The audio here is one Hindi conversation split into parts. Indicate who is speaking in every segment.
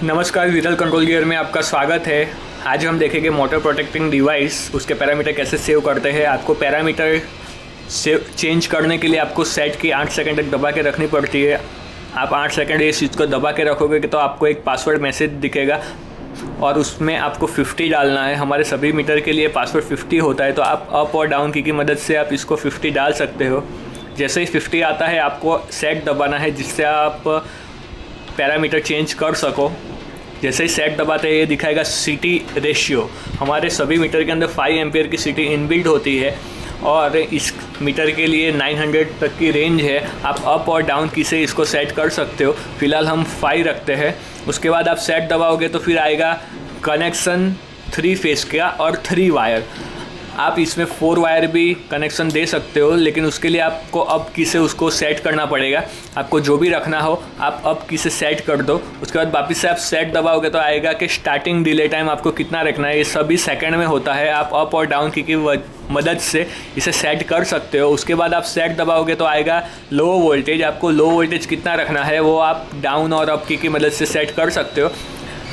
Speaker 1: नमस्कार, विरल कंट्रोल गियर में आपका स्वागत है। आज हम देखेंगे मोटर प्रोटेक्टिंग डिवाइस, उसके पैरामीटर कैसे सेव करते हैं। आपको पैरामीटर सेव चेंज करने के लिए आपको सेट की 8 सेकंड तक दबा के रखनी पड़ती है। आप 8 सेकंड इस चीज़ को दबा के रखोगे तो आपको एक पासवर्ड मैसेज दिखेगा और उसमें आपको 50 डालना है। हमारे सभी मीटर के लिए पासवर्ड 50 होता है, तो आप अप और डाउन की मदद से आप इसको 50 डाल सकते हो। जैसे ही 50 आता है आपको सेट दबाना है, जिससे आप पैरामीटर चेंज कर सको। जैसे ही सेट दबाते हैं ये दिखाएगा सीटी रेशियो। हमारे सभी मीटर के अंदर 5 एम्पियर की सीटी इनबिल्ट होती है और इस मीटर के लिए 900 तक की रेंज है। आप अप और डाउन की से इसको सेट कर सकते हो। फिलहाल हम 5 रखते हैं। उसके बाद आप सेट दबाओगे तो फिर आएगा कनेक्शन 3 फेस का और 3 वायर। आप इसमें 4 वायर भी कनेक्शन दे सकते हो, लेकिन उसके लिए आपको अप की से उसको सेट करना पड़ेगा। आपको जो भी रखना हो आप अप की से सेट कर दो। उसके बाद वापस से आप सेट दबाओगे तो आएगा कि स्टार्टिंग डिले टाइम आपको कितना रखना है। ये सभी सेकंड में होता है। आप अप और डाउन की मदद से इसे सेट कर सकते हो। उसके बाद आप सेट दबाओगे तो आएगा लो वोल्टेज। आपको लो वोल्टेज कितना रखना है वो आप डाउन और अप की मदद से सेट कर सकते हो।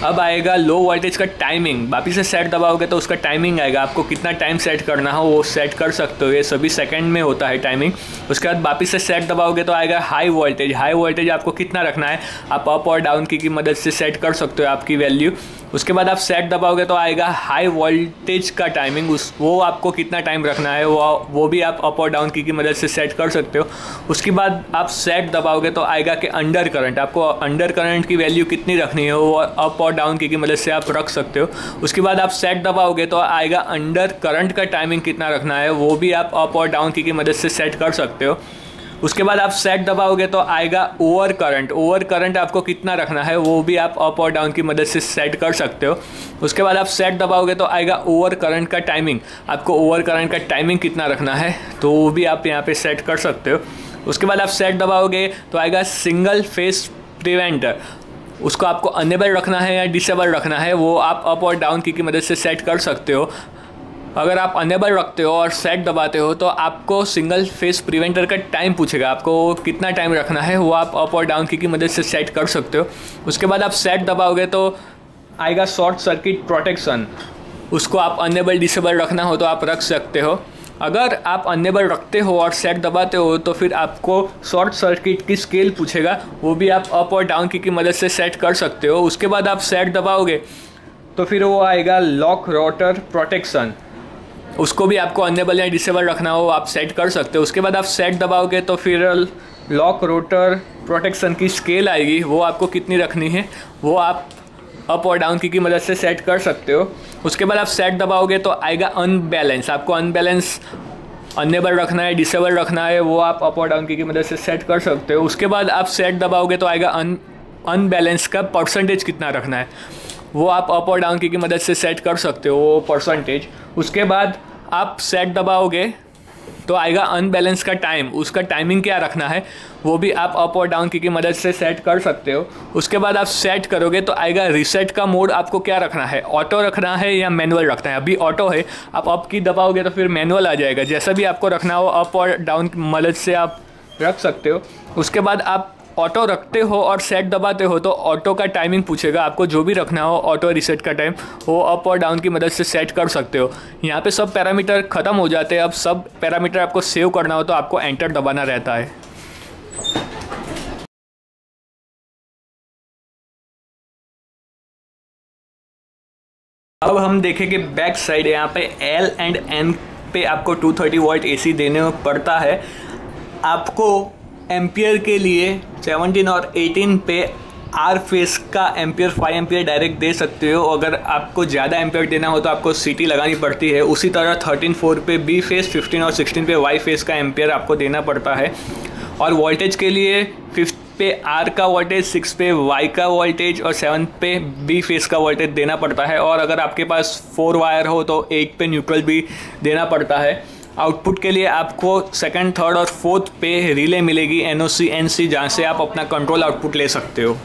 Speaker 1: अब आएगा लो वोल्टेज का टाइमिंग। वापिस से सेट दबाओगे तो उसका टाइमिंग आएगा। आपको कितना टाइम सेट करना हो वो सेट कर सकते हो। ये सभी सेकंड में होता है टाइमिंग। उसके बाद वापिस से सेट दबाओगे तो आएगा हाई वोल्टेज। हाई वोल्टेज आपको कितना रखना है आप अप और डाउन की मदद से सेट कर सकते हो आपकी वैल्यू। उसके बाद आप सेट दबाओगे तो आएगा हाई वोल्टेज का टाइमिंग। वो आपको कितना टाइम रखना है वो भी आप अप और डाउन की मदद से सेट कर सकते हो। उसके बाद आप सेट दबाओगे तो आएगा कि अंडर करंट। आपको अंडर करंट की वैल्यू कितनी रखनी है वो अप और डाउन की मदद से आप रख सकते हो। उसके बाद आप सेट दबाओगे तो आएगा अंडर करंट का टाइमिंग कितना रखना है वो भी आप अप और डाउन की मदद से सेट कर सकते हो। उसके बाद आप सेट दबाओगे तो आएगा ओवर करंट। ओवर करंट आपको कितना रखना है वो भी आप अप और डाउन की मदद से सेट कर सकते हो। उसके बाद आप सेट दबाओगे तो आएगा ओवर करंट का टाइमिंग। आपको ओवर करंट का टाइमिंग कितना रखना है तो वो भी आप यहाँ पे सेट कर सकते हो। उसके बाद आप सेट दबाओगे तो आएगा सिंगल फेस प्रिवेंटर। उसको आपको अनेबल रखना है या डिसेबल रखना है वो आप अप और डाउन की मदद से सेट कर सकते हो। अगर आप अनेबल रखते हो और सेट दबाते हो तो आपको सिंगल फेस प्रिवेंटर का टाइम पूछेगा। आपको कितना टाइम रखना है वो आप अप और डाउन की मदद से सेट कर सकते हो। उसके बाद आप सेट दबाओगे तो आएगा शॉर्ट सर्किट प्रोटेक्शन। उसको आप अनेबल डिसेबल रखना हो तो आप रख सकते हो। अगर आप अनेबल रखते हो और सेट दबाते हो तो फिर आपको शॉर्ट सर्किट की स्केल पूछेगा। वो भी आप अप और डाउन की मदद से सेट कर सकते हो। उसके बाद आप सेट दबाओगे तो फिर वो आएगा लॉक रोटर प्रोटेक्शन। उसको भी आपको अनेबल या डिसेबल रखना हो आप सेट कर सकते हो। उसके बाद आप सेट दबाओगे तो फिर लॉक रोटर प्रोटेक्शन की स्केल आएगी। वो आपको कितनी रखनी है वो आप अप और डाउन की मदद से सेट कर सकते हो। उसके बाद आप सेट दबाओगे तो आएगा अनबैलेंस। आपको अनबैलेंस अनेबल रखना है डिसेबल रखना है वो आप अप और डाउन की मदद से सेट कर सकते हो। उसके बाद आप सेट दबाओगे तो आएगा अनबैलेंस का परसेंटेज कितना रखना है वो आप अप और डाउन की मदद से सेट कर सकते हो वो परसेंटेज। उसके बाद आप सेट दबाओगे तो आएगा अनबैलेंस का टाइम। उसका टाइमिंग क्या रखना है वो भी आप अप और डाउन की मदद से सेट कर सकते हो। उसके बाद आप सेट करोगे तो आएगा रीसेट का मोड। आपको क्या रखना है ऑटो रखना है या मैनुअल रखना है। अभी ऑटो है, आप अप की दबाओगे तो फिर मैनुअल आ जाएगा। जैसा भी आपको रखना हो अप और डाउन की मदद से आप रख सकते हो। उसके बाद आप ऑटो रखते हो और सेट दबाते हो तो ऑटो का टाइमिंग पूछेगा। आपको जो भी रखना हो ऑटो रीसेट का टाइम वो अप और डाउन की मदद से सेट कर सकते हो। यहाँ पे सब पैरामीटर ख़त्म हो जाते हैं। अब सब पैरामीटर आपको सेव करना हो तो आपको एंटर दबाना रहता है। अब हम देखेंगे बैक साइड। यहाँ पे L एंड N पे आपको 230 वोल्ट AC देने पड़ता है। आपको एम्पियर के लिए 17 और 18 पे आर फेस का एम्पियर 5 एम्पियर डायरेक्ट दे सकते हो। अगर आपको ज़्यादा एम्पियर देना हो तो आपको सीटी लगानी पड़ती है। उसी तरह 13-4 पे बी फेस, 15 और 16 पे वाई फेस का एम्पियर आपको देना पड़ता है। और वोल्टेज के लिए 5 पे आर का वोल्टेज, 6 पे वाई का वोल्टेज और 7 पे बी फेस का वोल्टेज देना पड़ता है। और अगर आपके पास 4 वायर हो तो 8 पे न्यूट्रल भी देना पड़ता है। आउटपुट के लिए आपको सेकंड, थर्ड और फोर्थ पे रिले मिलेगी NOC, NC, जहाँ से आप अपना कंट्रोल आउटपुट ले सकते हो।